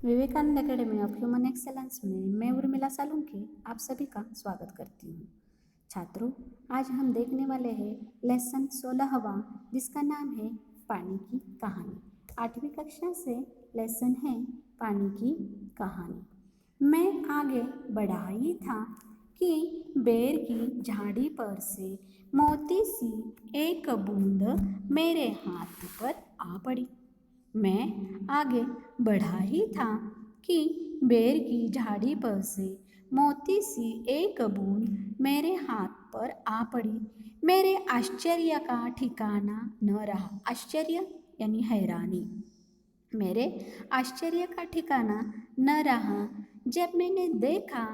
Vivekananda Academy of Human Excellence में मैं उर्मिला सालुंके आप सभी का स्वागत करती हूँ। छात्रों, आज हम देखने वाले हैं लेसन 16वां, जिसका नाम है पानी की कहानी। 8वीं कक्षा से लेसन है पानी की कहानी। मैं आगे बढ़ा ही था कि बेर की झाड़ी पर से मोती सी एक बूंद मेरे हाथ पर आ पड़ी। मैं आगे बढ़ा ही था कि बेर की झाड़ी पर से मोती सी एक बूंद मेरे हाथ पर आ पड़ी। मेरे आश्चर्य का ठिकाना न रहा। आश्चर्य यानी हैरानी। मेरे आश्चर्य का ठिकाना न रहा जब मैंने देखा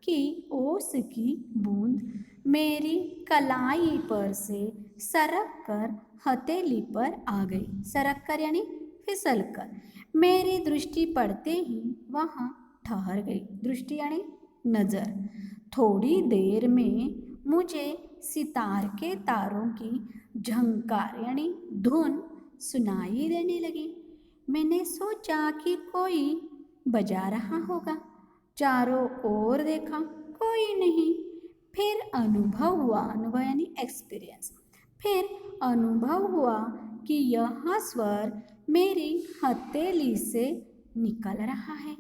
कि ओस की बूंद मेरी कलाई पर से सरक कर हथेली पर आ गई। सरक कर यानी फिसल कर। मेरी दृष्टि पड़ते ही वहाँ ठहर गई। दृष्टि यानी नजर। थोड़ी देर में मुझे सितार के तारों की झंकार यानी धुन सुनाई देने लगी। मैंने सोचा कि कोई बजा रहा होगा। चारों ओर देखा, कोई नहीं। फिर अनुभव हुआ, अनुभव यानी एक्सपीरियंस। फिर अनुभव हुआ कि यह स्वर मेरी हथेली से निकल रहा है।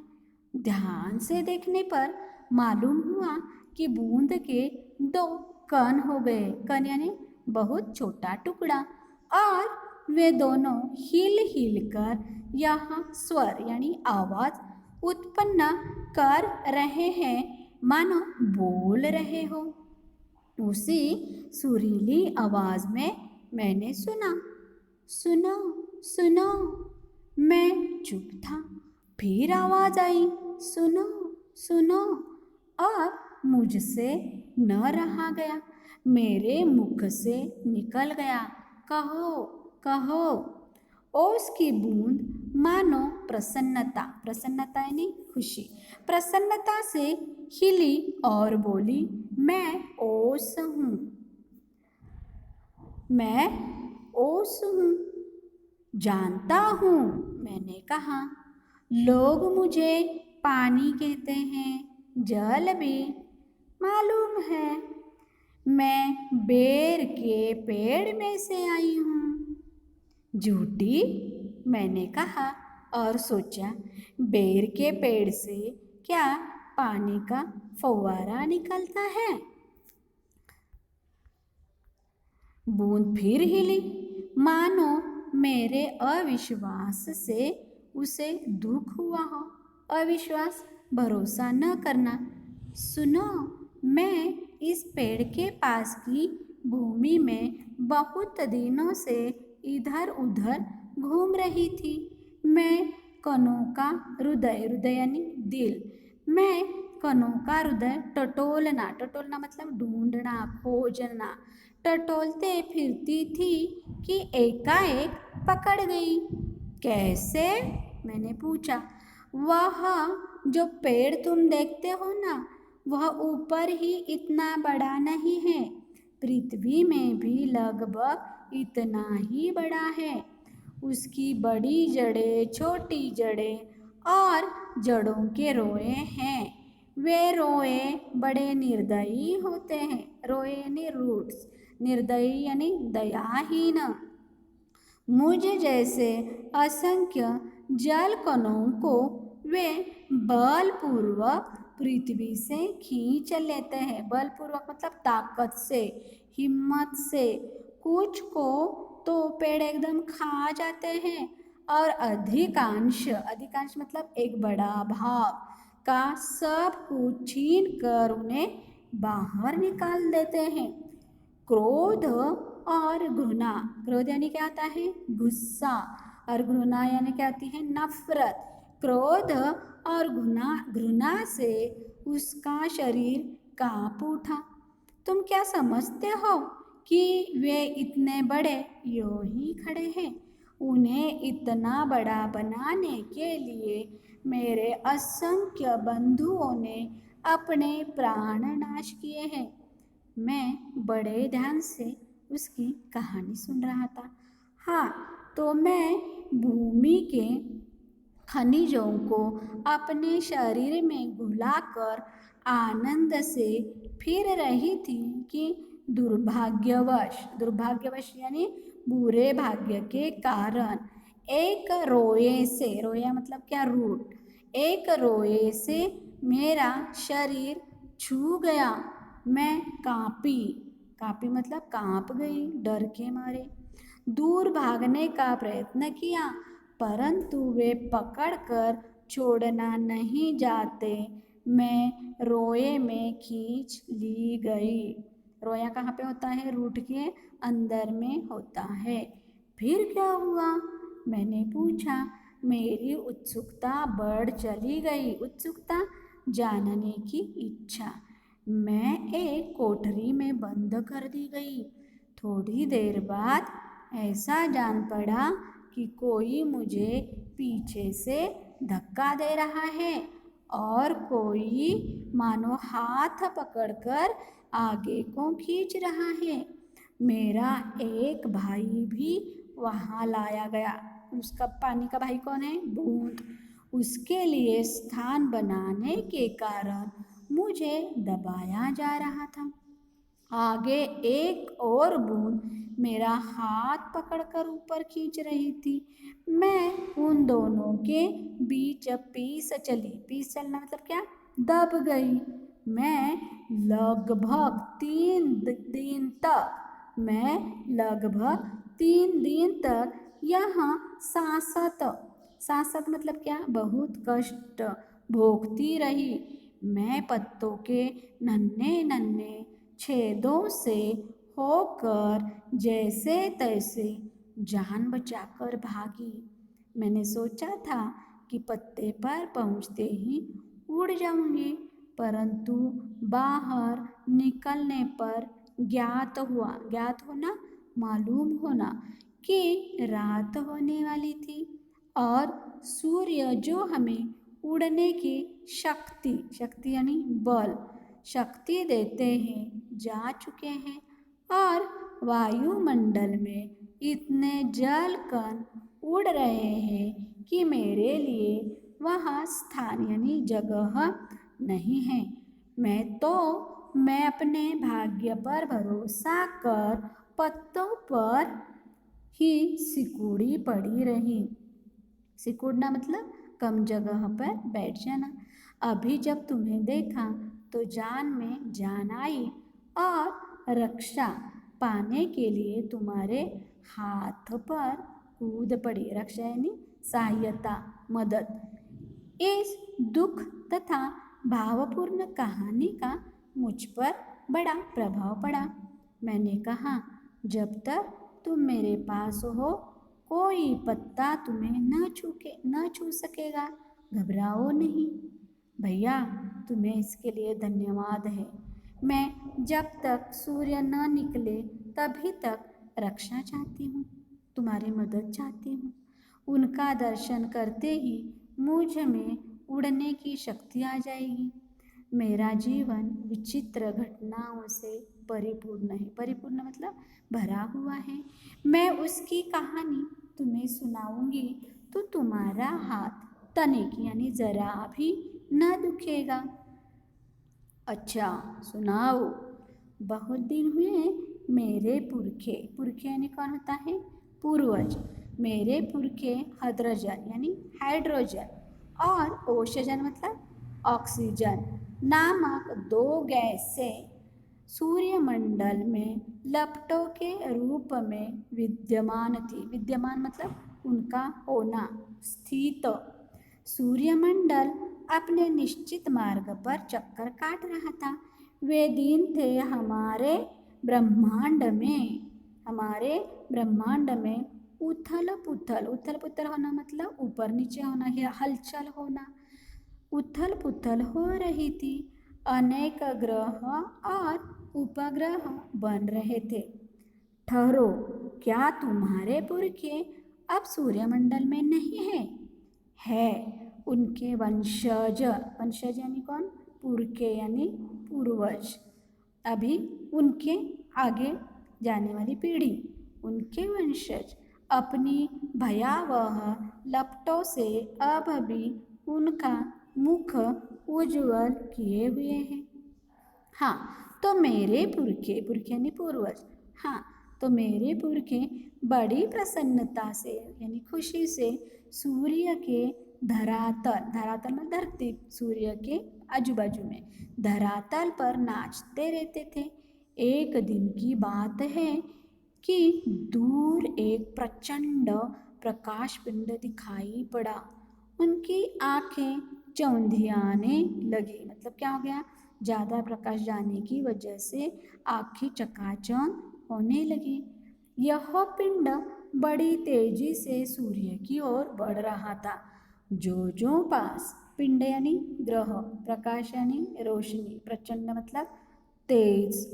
ध्यान से देखने पर मालूम हुआ कि बूंद के 2 कण हो गए। कण यानी बहुत छोटा टुकड़ा, और वे दोनों हिल हिल कर यह स्वर यानी आवाज उत्पन्न कर रहे हैं, मानो बोल रहे हो। उसी सुरीली आवाज में मैंने सुना, सुनो सुनो। मैं चुप था। फिर आवाज आई, सुनो सुनो। और मुझसे न रहा गया। मेरे मुख से निकल गया, कहो कहो। ओस की बूंद मानो प्रसन्नता, प्रसन्नता यानी खुशी, प्रसन्नता से हिली और बोली, मैं ओस हूँ, मैं ओस हूँ, जानता हूँ। मैंने कहा, लोग मुझे पानी कहते हैं, जल भी। मालूम है, मैं बेर के पेड़ में से आई हूँ। झूठी, मैंने कहा और सोचा, बेर के पेड़ से क्या पानी का फव्वारा निकलता है? बूंद फिर हिली, मानो मेरे अविश्वास से उसे दुख हुआ हो। अविश्वास, भरोसा न करना। सुनो, मैं इस पेड़ के पास की भूमि में बहुत दिनों से इधर उधर घूम रही थी। मैं कणों का हृदय, हृदय यानी दिल, मैं कणों का हृदय टटोलना, टटोलना मतलब ढूंढना, खोजना, टटोलते फिरती थी कि एकाएक पकड़ गई। कैसे? मैंने पूछा। वह जो पेड़ तुम देखते हो ना, वह ऊपर ही इतना बड़ा नहीं है, पृथ्वी में भी लगभग इतना ही बड़ा है। उसकी बड़ी जड़ें, छोटी जड़ें और जड़ों के रोए हैं। वे रोए बड़े निर्दयी होते हैं। रोए यानी रूट्स, निर्दयी यानी दयाहीन। मुझ जैसे असंख्य जल कणों को वे बलपूर्वक पृथ्वी से खींच लेते हैं। बलपूर्वक मतलब ताकत से, हिम्मत से। कुछ को तो पेड़ एकदम खा जाते हैं, और अधिकांश, अधिकांश मतलब एक बड़ा भाग का सब कुछ छीन कर उन्हें बाहर निकाल देते हैं। क्रोध और घृणा, क्रोध यानी क्या आता है? गुस्सा, और घृणा यानी क्या आती है? नफरत। क्रोध और घृणा, घृणा से उसका शरीर कांप उठा। तुम क्या समझते हो कि वे इतने बड़े यूं ही खड़े हैं? उन्हें इतना बड़ा बनाने के लिए मेरे असंख्य बंधुओं ने अपने प्राण नाश किए हैं। मैं बड़े ध्यान से उसकी कहानी सुन रहा था। हाँ, तो मैं भूमि के खनिजों को अपने शरीर में घुलाकर आनंद से फिर रही थी कि दुर्भाग्यवश यानी बुरे भाग्य के कारण एक रोए से, रोया मतलब क्या, रूट, एक रोए से मेरा शरीर छू गया। मैं कांपी मतलब कांप गई डर के मारे। दूर भागने का प्रयत्न किया, परंतु वे पकड़कर छोड़ना नहीं जाते। मैं रोए में खींच ली गई। रोया कहाँ पे होता है? रूट के अंदर में होता है। फिर क्या हुआ? मैंने पूछा। मेरी उत्सुकता बढ़ चली गई, उत्सुकता जानने की इच्छा। मैं एक कोठरी में बंद कर दी गई। थोड़ी देर बाद ऐसा जान पड़ा कि कोई मुझे पीछे से धक्का दे रहा है और कोई मानो हाथ पकड़कर आगे को खींच रहा है। मेरा एक भाई भी वहाँ लाया गया। उसका पानी का भाई कौन है? बूंद। उसके लिए स्थान बनाने के कारण मुझे दबाया जा रहा था। आगे एक और बूंद मेरा हाथ पकड़कर ऊपर खींच रही थी। मैं उन दोनों के बीच पीस चलना मतलब क्या? दब गई। मैं लगभग 3 दिन तक यहाँ सांसत मतलब क्या? बहुत कष्ट भोगती रही। मैं पत्तों के नन्हे नन्हे छेदों से होकर जैसे तैसे जान बचाकर भागी। मैंने सोचा था कि पत्ते पर पहुँचते ही उड़ जाऊंगी, परंतु बाहर निकलने पर ज्ञात होना, मालूम होना कि रात होने वाली थी और सूर्य जो हमें उड़ने की शक्ति यानी बल शक्ति देते हैं जा चुके हैं और वायुमंडल में इतने जल कण उड़ रहे हैं कि मेरे लिए वहाँ स्थान यानी जगह नहीं है। मैं अपने भाग्य पर भरोसा कर पत्तों पर ही सिकुड़ी पड़ी रही। सिकुड़ना मतलब कम जगह पर बैठ जाना। अभी जब तुम्हें देखा तो जान में जान आई और रक्षा पाने के लिए तुम्हारे हाथ पर कूद पड़ी। रक्षा यानी सहायता, मदद। इस दुख तथा भावपूर्ण कहानी का मुझ पर बड़ा प्रभाव पड़ा। मैंने कहा, जब तक तुम मेरे पास हो कोई पत्ता तुम्हें न छू सकेगा। घबराओ नहीं। भैया, तुम्हें इसके लिए धन्यवाद है। मैं जब तक सूर्य न निकले तभी तक रक्षा चाहती हूँ, तुम्हारी मदद चाहती हूँ। उनका दर्शन करते ही मुझ में उड़ने की शक्ति आ जाएगी। मेरा जीवन विचित्र घटनाओं से परिपूर्ण है। परिपूर्ण मतलब भरा हुआ है। मैं उसकी कहानी तुम्हें सुनाऊंगी तो तुम्हारा हाथ तनिक यानी जरा भी न दुखेगा। अच्छा सुनाओ। बहुत दिन हुए मेरे पुरखे यानी कौन होता है? पूर्वज। मेरे पुरखे हाइड्रोजन यानी हाइड्रोजन और ओक्सीजन मतलब ऑक्सीजन नामक 2 गैस से सूर्यमंडल में लपटों के रूप में विद्यमान थी। विद्यमान मतलब उनका होना, स्थित। सूर्यमंडल अपने निश्चित मार्ग पर चक्कर काट रहा था। वे दिन थे हमारे ब्रह्मांड में उथल पुथल होना मतलब ऊपर नीचे होना या हलचल होना, उथल पुथल हो रही थी। अनेक ग्रह और उपग्रह बन रहे थे। ठहरो, क्या तुम्हारे पुरखे अब सूर्यमंडल में नहीं है? उनके वंशज यानी कौन? पुरखे यानी पूर्वज। अभी उनके आगे जाने वाली पीढ़ी, उनके वंशज अपनी भयावह लपटों से अब भी उनका मुख उज्ज्वल किए हुए हैं। हाँ, तो मेरे पुरखे, पुरखे यानी पूर्वज, हाँ, तो मेरे पुरखे बड़ी प्रसन्नता से यानी खुशी से सूर्य के धरातल, धरातल में धरती, सूर्य के आजू बाजू में धरातल पर नाचते रहते थे। एक दिन की बात है कि दूर एक प्रचंड प्रकाश पिंड दिखाई पड़ा। उनकी आंखें चौंधियाने लगी, मतलब क्या हो गया, ज़्यादा प्रकाश जाने की वजह से आंखें चकाचौंध होने लगी। यह पिंड बड़ी तेजी से सूर्य की ओर बढ़ रहा था। जो जो पास, पिंड यानी ग्रह, प्रकाश यानी रोशनी, प्रचंड मतलब तेज,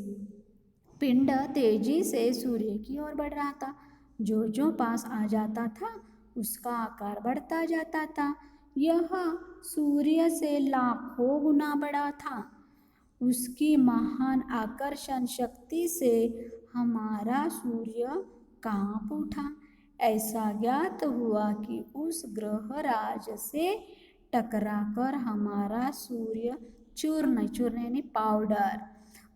पिंड तेजी से सूर्य की ओर बढ़ रहा था। जो जो पास आ जाता था उसका आकार बढ़ता जाता था। यह सूर्य से लाखों गुना बड़ा था। उसकी महान आकर्षण शक्ति से हमारा सूर्य कांप उठा। ऐसा ज्ञात हुआ कि उस ग्रह राज से टकराकर हमारा सूर्य चूर्ण, चूर्ण यानी पाउडर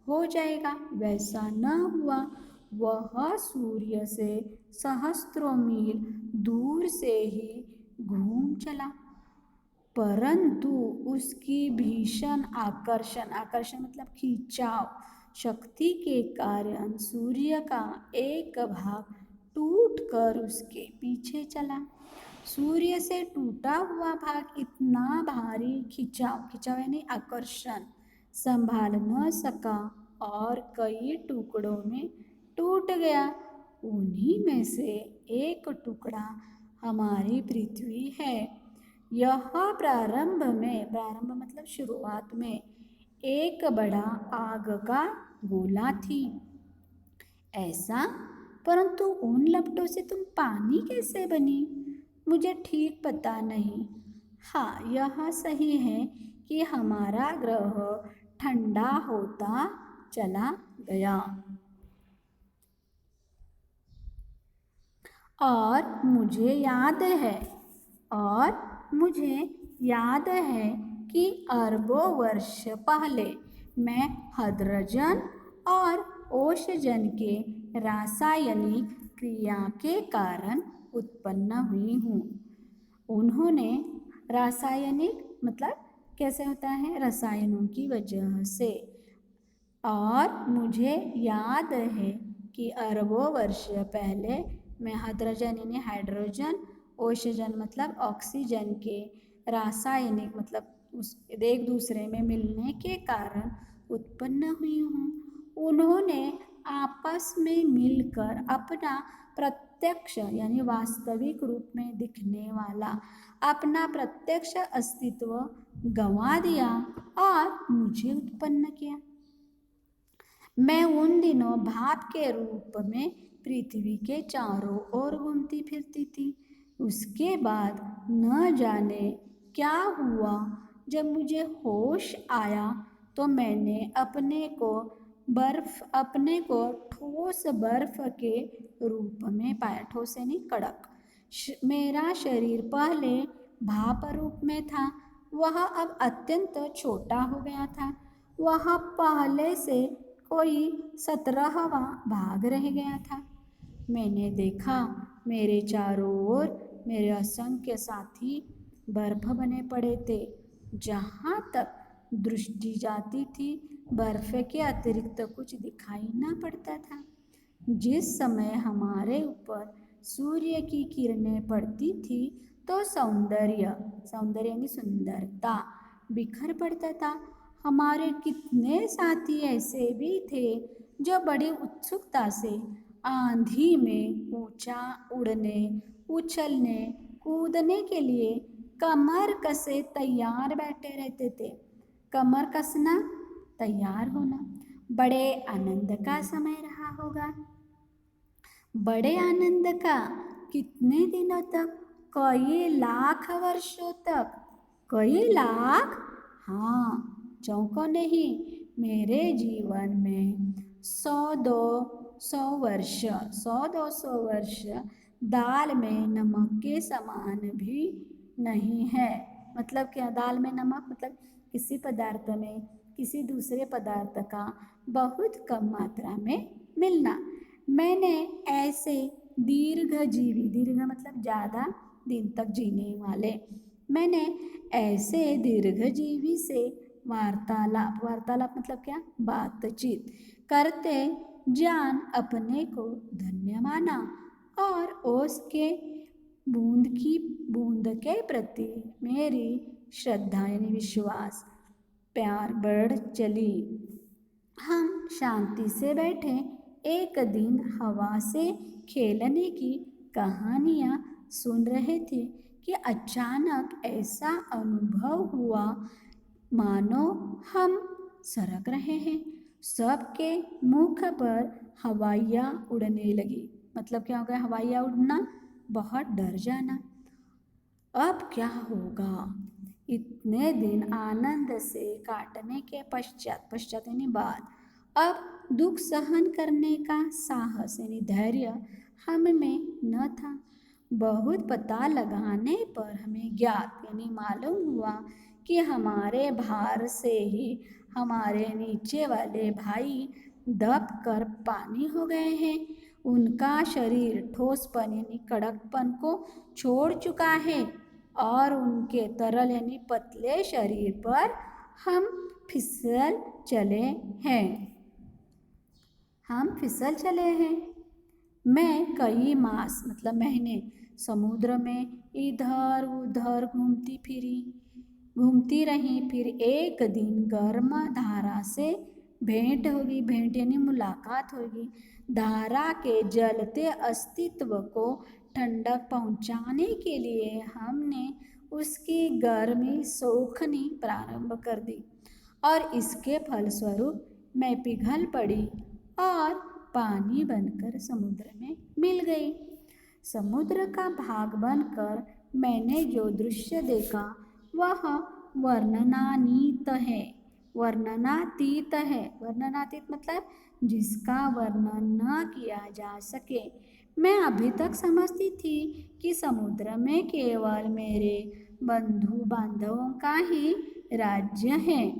हो जाएगा। वैसा न हुआ। वह सूर्य से सहस्त्रों मील दूर से ही घूम चला, परंतु उसकी भीषण आकर्षण, आकर्षण मतलब खिंचाव शक्ति के कारण सूर्य का एक भाग टूटकर उसके पीछे चला। सूर्य से टूटा हुआ भाग इतना भारी खिंचाव, खिंचाव यानी आकर्षण, संभाल न सका और कई टुकड़ों में टूट गया। उन्हीं में से एक टुकड़ा हमारी पृथ्वी है। यह प्रारंभ में, प्रारंभ मतलब शुरुआत में, एक बड़ा आग का गोला थी। ऐसा, परंतु उन लपटों से तुम पानी कैसे बनी, मुझे ठीक पता नहीं। हाँ, यह सही है कि हमारा ग्रह ठंडा होता चला गया और मुझे याद है कि अरबों वर्ष पहले मैं हाइड्रोजन और ओशजन के रासायनिक क्रिया के कारण उत्पन्न हुई हूँ। उन्होंने रासायनिक मतलब कैसे होता है, रसायनों की वजह से। और मुझे याद है कि अरबों वर्ष पहले मैं हाइड्रोजन, ऑक्सीजन मतलब ऑक्सीजन के रासायनिक मतलब उस एक दूसरे में मिलने के कारण उत्पन्न हुई हूँ। उन्होंने आपस में मिलकर अपना प्रत्यक्ष यानी वास्तविक रूप में दिखने वाला अपना प्रत्यक्ष अस्तित्व गंवा दिया और मुझे उत्पन्न किया। मैं उन दिनों भाप के रूप में पृथ्वी के चारों ओर घूमती फिरती थी। उसके बाद न जाने क्या हुआ, जब मुझे होश आया तो मैंने अपने को ठोस बर्फ के रूप में पाया। ठोस यानी कड़क। मेरा शरीर पहले भाप रूप में था, वह अब अत्यंत छोटा हो गया था। वह पहले से कोई 17वां भाग रह गया था। मैंने देखा मेरे चारों ओर मेरे असंख्य साथी बर्फ बने पड़े थे। जहाँ तक दृष्टि जाती थी बर्फ के अतिरिक्त कुछ दिखाई न पड़ता था। जिस समय हमारे ऊपर सूर्य की किरणें पड़ती थी तो सौंदर्य, सौंदर्य यानी सुंदरता बिखर पड़ता था। हमारे कितने साथी ऐसे भी थे जो बड़ी उत्सुकता से आंधी में ऊंचा उड़ने, उछलने, कूदने के लिए कमर कसे तैयार बैठे रहते थे। कमर कसना, तैयार होना बड़े आनंद का समय रहा होगा। बड़े आनंद का, कितने दिनों तक, कई लाख वर्षों तक। कई लाख, हाँ, चौंको नहीं। मेरे जीवन में 100-200 वर्ष दाल में नमक के समान भी नहीं है। मतलब क्या, दाल में नमक मतलब किसी पदार्थ में किसी दूसरे पदार्थ का बहुत कम मात्रा में मिलना। मैंने ऐसे दीर्घजीवी, दीर्घ मतलब ज़्यादा दिन तक जीने वाले, मैंने ऐसे दीर्घजीवी से वार्तालाप, वार्तालाप मतलब क्या, बातचीत करते जान अपने को धन्य माना और ओस के बूंद के प्रति मेरी श्रद्धा यानी विश्वास, प्यार बढ़ चली। हम शांति से बैठे एक दिन हवा से खेलने की कहानियाँ सुन रहे थे कि अचानक ऐसा अनुभव हुआ मानो हम सरक रहे हैं। सबके मुख पर हवाइयाँ उड़ने लगी। मतलब क्या हो गया, हवाइयाँ उड़ना, बहुत डर जाना। अब क्या होगा। इतने दिन आनंद से काटने के पश्चात यानी बाद, अब दुख सहन करने का साहस यानी धैर्य हम में न था। बहुत पता लगाने पर हमें ज्ञात यानी मालूम हुआ कि हमारे भार से ही हमारे नीचे वाले भाई दब कर पानी हो गए हैं। उनका शरीर ठोसपन यानी कड़कपन को छोड़ चुका है और उनके तरल यानी पतले शरीर पर हम फिसल चले हैं। हम फिसल चले हैं। मैं कई मास मतलब महीने समुद्र में इधर उधर घूमती रही। फिर एक दिन गर्म धारा से भेंट होगी। भेंट यानी मुलाकात होगी। धारा के जलते अस्तित्व को ठंडक पहुंचाने के लिए हमने उसकी गर्मी सोखनी प्रारंभ कर दी और इसके फलस्वरूप मैं पिघल पड़ी और पानी बनकर समुद्र में मिल गई। समुद्र का भाग बनकर मैंने जो दृश्य देखा वह वर्णनातीत है। वर्णनातीत है, वर्णनातीत मतलब जिसका वर्णन न किया जा सके। मैं अभी तक समझती थी कि समुद्र में केवल मेरे बंधु बांधवों का ही राज्य है,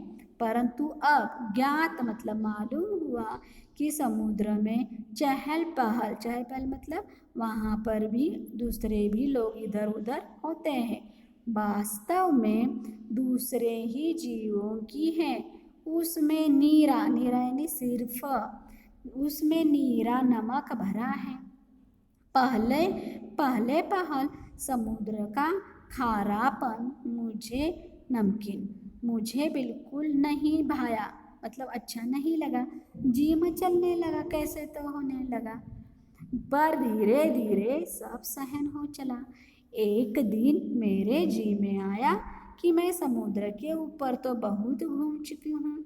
परंतु अब ज्ञात मतलब मालूम हुआ कि समुद्र में चहल पहल मतलब वहाँ पर भी दूसरे भी लोग इधर उधर होते हैं, वास्तव में दूसरे ही जीवों की है। उसमें नीरा यानी सिर्फ, उसमें नीरा नमक भरा है। पहले पहल समुद्र का खारापन मुझे बिल्कुल नहीं भाया, मतलब अच्छा नहीं लगा। जी मचलने लगा, कैसे तो होने लगा, पर धीरे धीरे सब सहन हो चला। एक दिन मेरे जी में आया कि मैं समुद्र के ऊपर तो बहुत घूम चुकी हूँ,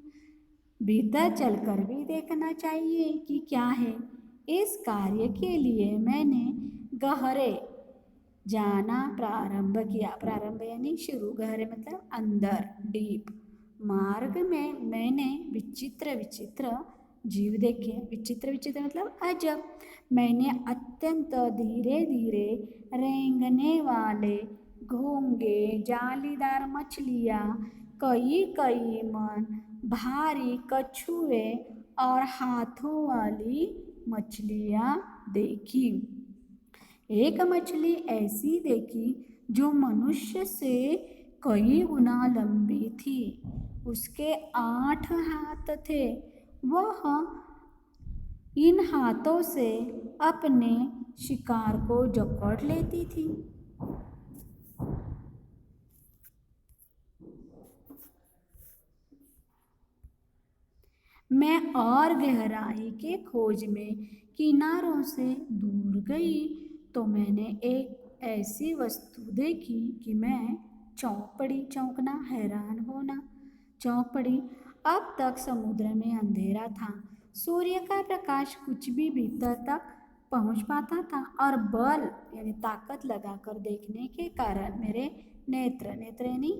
भीतर चलकर भी देखना चाहिए कि क्या है। इस कार्य के लिए मैंने गहरे जाना प्रारंभ किया। प्रारंभ यानी शुरू, गहरे मतलब अंदर, डीप। मार्ग में मैंने विचित्र विचित्र जीव देखे। विचित्र विचित्र मतलब अजब। मैंने अत्यंत धीरे धीरे रेंगने वाले घोंगे जालीदार मछलियाँ, कई मन भारी कछुए और हाथों वाली मछलियाँ देखी। एक मछली ऐसी देखी जो मनुष्य से कई गुना लंबी थी। उसके 8 हाथ थे। वह इन हाथों से अपने शिकार को जकड़ लेती थी। मैं और गहराई के खोज में किनारों से दूर गई तो मैंने एक ऐसी वस्तु देखी कि मैं चौंक पड़ी। चौंकना, हैरान होना, चौंक पड़ी। अब तक समुद्र में अंधेरा था। सूर्य का प्रकाश कुछ भी भीतर तक पहुंच पाता था और बल यानी ताकत लगाकर देखने के कारण मेरे नेत्र यानी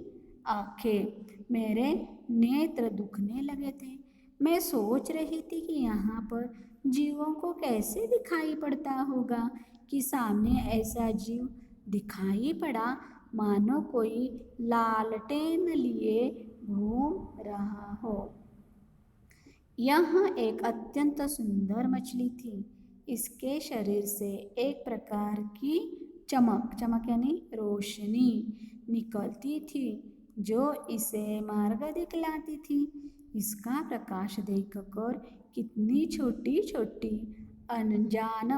आंखें, मेरे नेत्र दुखने लगे थे। मैं सोच रही थी कि यहाँ पर जीवों को कैसे दिखाई पड़ता होगा। कि सामने ऐसा जीव दिखाई पड़ा मानो कोई लालटेन लिए घूम रहा हो। यह एक अत्यंत सुंदर मछली थी। इसके शरीर से एक प्रकार की चमक चमक यानी रोशनी निकलती थी जो इसे मार्ग दिखलाती थी। इसका प्रकाश देखकर कितनी छोटी छोटी अनजान,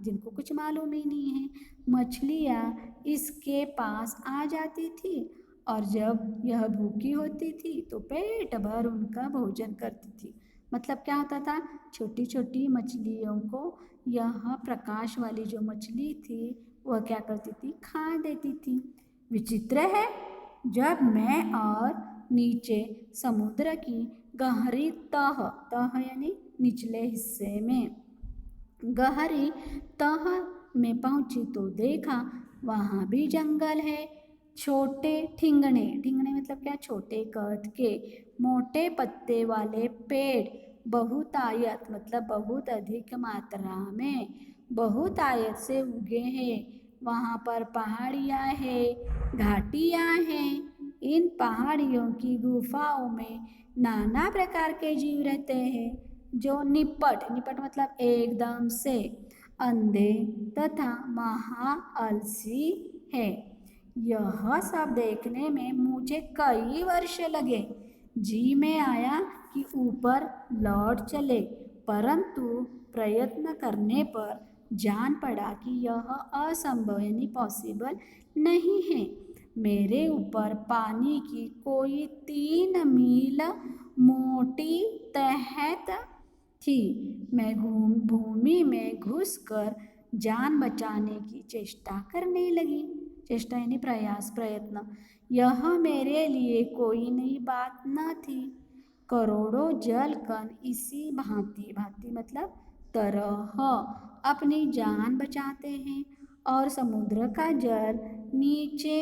जिनको कुछ मालूम ही नहीं है, मछलियाँ इसके पास आ जाती थी और जब यह भूखी होती थी तो पेट भर उनका भोजन करती थी। मतलब क्या होता था, छोटी छोटी मछलियों को यह प्रकाश वाली जो मछली थी वह क्या करती थी, खा देती थी। विचित्र है, जब मैं और नीचे समुद्र की गहरी तह तह यानी निचले हिस्से में गहरी तह में पहुंची तो देखा वहाँ भी जंगल है। छोटे ठिंगने, ठिंगने मतलब क्या, छोटे कद के मोटे पत्ते वाले पेड़ बहुतायत मतलब बहुत अधिक मात्रा में बहुतायत से उगे हैं। वहाँ पर पहाड़ियाँ हैं, घाटियाँ हैं। इन पहाड़ियों की गुफाओं में नाना प्रकार के जीव रहते हैं जो निपट निपट मतलब एकदम से अंधे तथा महाआलसी है। यह सब देखने में मुझे कई वर्ष लगे। जी में आया कि ऊपर लौट चले, परंतु प्रयत्न करने पर जान पड़ा कि यह असंभव यानी पॉसिबल नहीं है। मेरे ऊपर पानी की कोई 3 मील मोटी तहत थी। मैं भूमि में घुसकर जान बचाने की चेष्टा करने लगी। चेष्टा यानी प्रयास, प्रयत्न। यह मेरे लिए कोई नई बात न थी। करोड़ों जल कण इसी भांति, भांति मतलब तरह, अपनी जान बचाते हैं और समुद्र का जल नीचे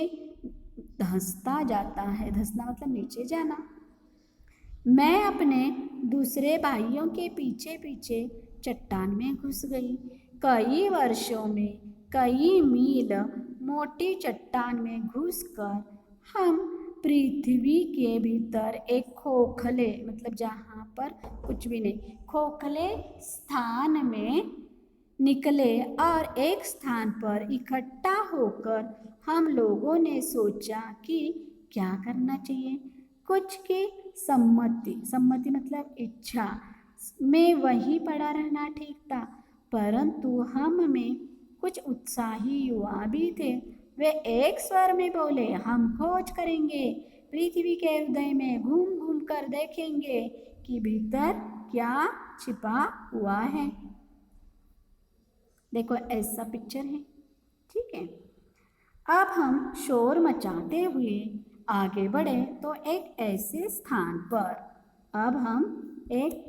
धंसता जाता है। धंसना मतलब नीचे जाना। मैं अपने दूसरे भाइयों के पीछे पीछे चट्टान में घुस गई। कई वर्षों में कई मील मोटी चट्टान में घुसकर हम पृथ्वी के भीतर एक खोखले मतलब जहाँ पर कुछ भी नहीं, खोखले स्थान में निकले और एक स्थान पर इकट्ठा होकर हम लोगों ने सोचा कि क्या करना चाहिए। कुछ की सम्मति, सम्मति मतलब इच्छा में वहीं पड़ा रहना ठीक था, परंतु हम में कुछ उत्साही युवा भी थे। वे एक स्वर में बोले, हम खोज करेंगे, पृथ्वी के हृदय में घूम घूम कर देखेंगे कि भीतर क्या छिपा हुआ है। देखो ऐसा पिक्चर है, ठीक है। अब हम शोर मचाते हुए आगे बढ़े तो एक ऐसे स्थान पर, अब हम एक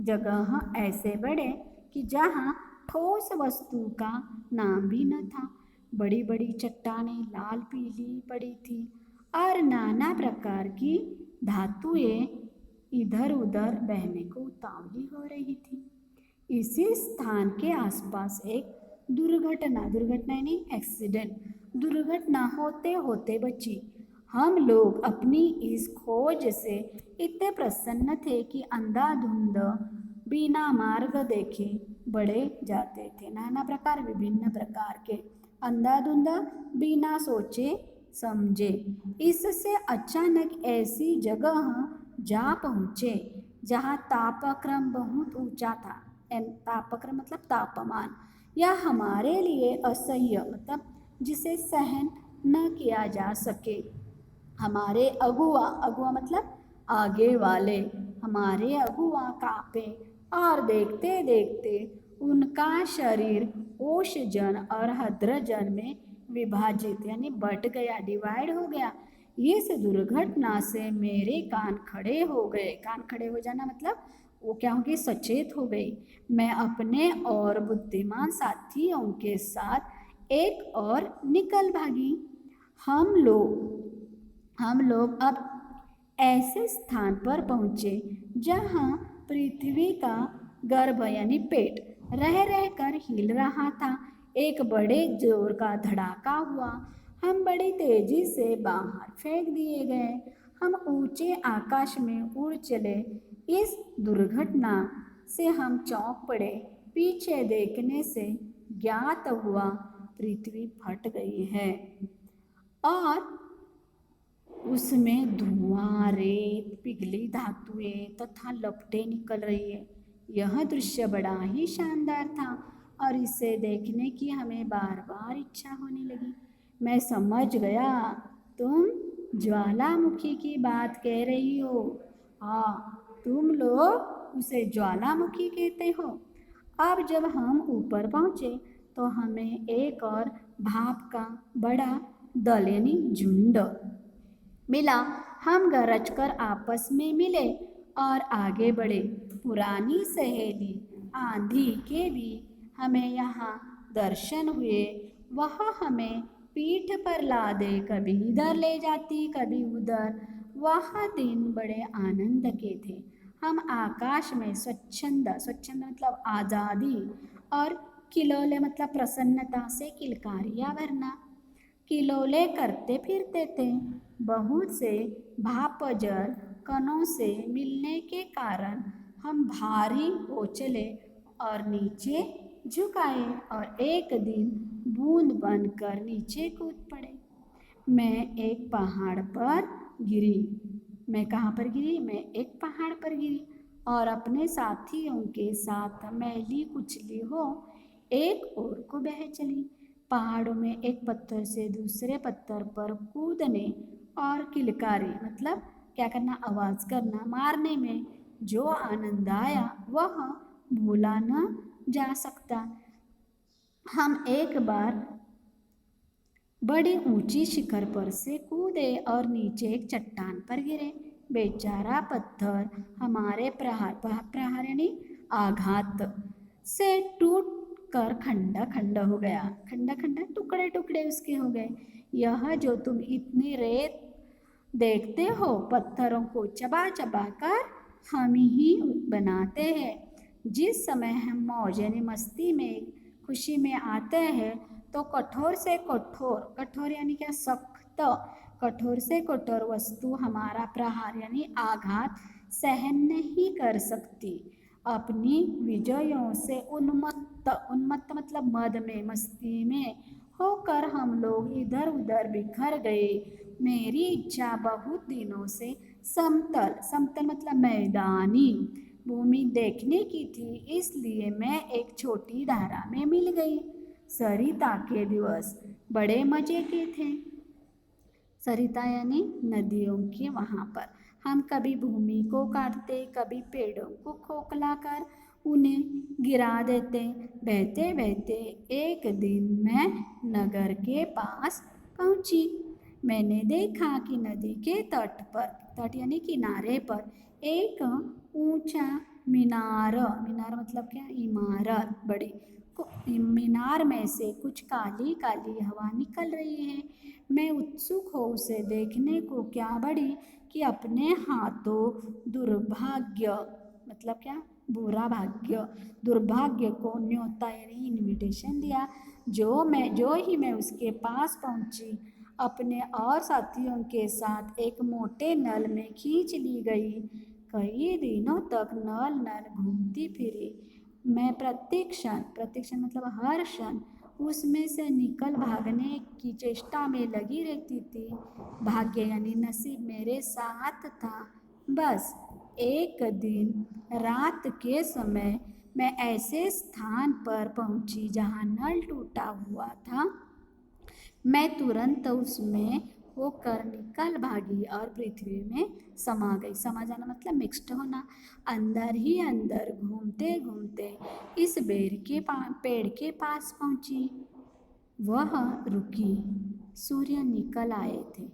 जगह ऐसे बढ़े कि जहाँ ठोस वस्तु का नाम भी न था। बड़ी बड़ी चट्टानें लाल पीली पड़ी थी और नाना प्रकार की धातुएं इधर उधर बहने को उतावली हो रही थी। इसी स्थान के आसपास एक दुर्घटना यानी एक्सीडेंट, दुर्घटना होते होते बची। हम लोग अपनी इस खोज से इतने प्रसन्न थे कि अंधाधुंध बिना मार्ग देखे बढ़े जाते थे। नाना प्रकार, विभिन्न प्रकार के, अंधाधुंध बिना सोचे समझे। इससे अचानक ऐसी जगह जा पहुँचे जहाँ तापक्रम बहुत ऊंचा था। तापक्रम मतलब तापमान, यह हमारे लिए असह्य मतलब जिसे सहन न किया जा सके। हमारे अगुआ, अगुआ मतलब आगे वाले, हमारे अगुआ कांपे और देखते देखते उनका शरीर ओषजन और हद्रजन में विभाजित यानी बट गया, डिवाइड हो गया। इस दुर्घटना से मेरे कान खड़े हो गए। कान खड़े हो जाना मतलब वो क्या हो गई, सचेत हो गई। मैं अपने और बुद्धिमान साथियों के साथ एक और निकल भागी। हम लोग अब ऐसे स्थान पर पहुँचे जहाँ पृथ्वी का गर्भ यानी पेट रह रहकर हिल रहा था। एक बड़े जोर का धड़ाका हुआ। हम बड़ी तेजी से बाहर फेंक दिए गए। हम ऊंचे आकाश में उड़ चले। इस दुर्घटना से हम चौंक पड़े। पीछे देखने से ज्ञात हुआ पृथ्वी फट गई है और उसमें धुआं, रेत, पिघली धातुएं तथा लपटें निकल रही है। यह दृश्य बड़ा ही शानदार था और इसे देखने की हमें बार बार इच्छा होने लगी। मैं समझ गया तुम ज्वालामुखी की बात कह रही हो। हाँ, तुम लोग उसे ज्वालामुखी कहते हो। अब जब हम ऊपर पहुंचे तो हमें एक और भाप का बड़ा दल यानी झुंड मिला। हम गरजकर आपस में मिले और आगे बढ़े। पुरानी सहेली आंधी के भी हमें यहाँ दर्शन हुए। वह हमें पीठ पर लादे कभी इधर ले जाती कभी उधर। वह दिन बड़े आनंद के थे। हम आकाश में स्वच्छंद स्वच्छंद मतलब आज़ादी और किलोले मतलब प्रसन्नता से किलकारियाँ भरना किलोले करते फिरते थे। बहुत से भापजल कणों से मिलने के कारण हम भारी हो चले और नीचे झुकाए और एक दिन बूंद बनकर नीचे कूद पड़े। मैं एक पहाड़ पर गिरी। मैं कहाँ पर गिरी? मैं एक पहाड़ पर गिरी और अपने साथियों के साथ मैली कुचली हो एक ओर को बह चली। पहाड़ों में एक पत्थर से दूसरे पत्थर पर कूदने और किलकारी मतलब क्या करना, आवाज़ करना, मारने में जो आनंद आया वह भूला न जा सकता। हम एक बार बड़ी ऊंची शिखर पर से कूदे और नीचे एक चट्टान पर गिरे। बेचारा पत्थर हमारे प्रहार यानी आघात से टूट कर खंडा खंडा हो गया। खंडा खंडा टुकड़े टुकड़े उसके हो गए। यह जो तुम इतनी रेत देखते हो पत्थरों को चबा चबा कर हम ही बनाते हैं। जिस समय हम मौज यानी मस्ती में खुशी में आते हैं तो कठोर से कठोर, कठोर यानी क्या, सख्त, कठोर से कठोर वस्तु हमारा प्रहार यानी आघात सहन नहीं कर सकती। अपनी विजयों से उन्मत्त, उन्मत्त मतलब मद में मस्ती में होकर हम लोग इधर उधर बिखर गए। मेरी इच्छा बहुत दिनों से समतल, समतल मतलब मैदानी भूमि देखने की थी, इसलिए मैं एक छोटी धारा में मिल गई। सरिता के दिवस बड़े मजे के थे। सरिता यानी नदियों के वहाँ पर हम कभी भूमि को काटते, कभी पेड़ों को खोखला कर उन्हें गिरा देते। बहते बहते एक दिन मैं नगर के पास पहुँची। मैंने देखा कि नदी के तट पर, तट यानी किनारे पर, एक ऊंचा मीनार, मीनार मतलब क्या, इमारत बड़ी, मीनार में से कुछ काली काली हवा निकल रही है। मैं उत्सुक हो उसे देखने को क्या बढ़ी कि अपने हाथों दुर्भाग्य मतलब क्या, बुरा भाग्य, दुर्भाग्य को न्योता यानी इनविटेशन दिया। जो ही मैं उसके पास पहुंची अपने और साथियों के साथ एक मोटे नल में खींच ली गई। कई दिनों तक नल नल घूमती फिरी। मैं प्रत्येक क्षण मतलब हर क्षण उसमें से निकल भागने की चेष्टा में लगी रहती थी। भाग्य यानी नसीब मेरे साथ था। बस एक दिन रात के समय मैं ऐसे स्थान पर पहुंची जहां नल टूटा हुआ था। मैं तुरंत उसमें होकर निकल भागी और पृथ्वी में समा गई। समा जाना मतलब मिक्स्ड होना। अंदर ही अंदर घूमते घूमते इस पेड़ के पास पहुंची। वह रुकी। सूर्य निकल आए थे।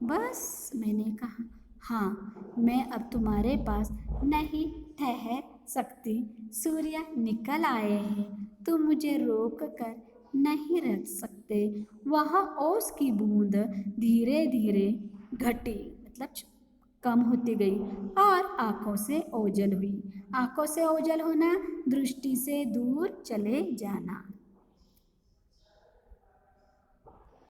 बस मैंने कहा, हाँ, मैं अब तुम्हारे पास नहीं ठहर सकती। सूर्य निकल आए हैं, तुम मुझे रोक कर नहीं रख सकते। वह ओस की बूंद धीरे धीरे घटी मतलब कम होती गई और आंखों से ओझल हुई। आंखों से ओझल होना, दृष्टि से दूर चले जाना।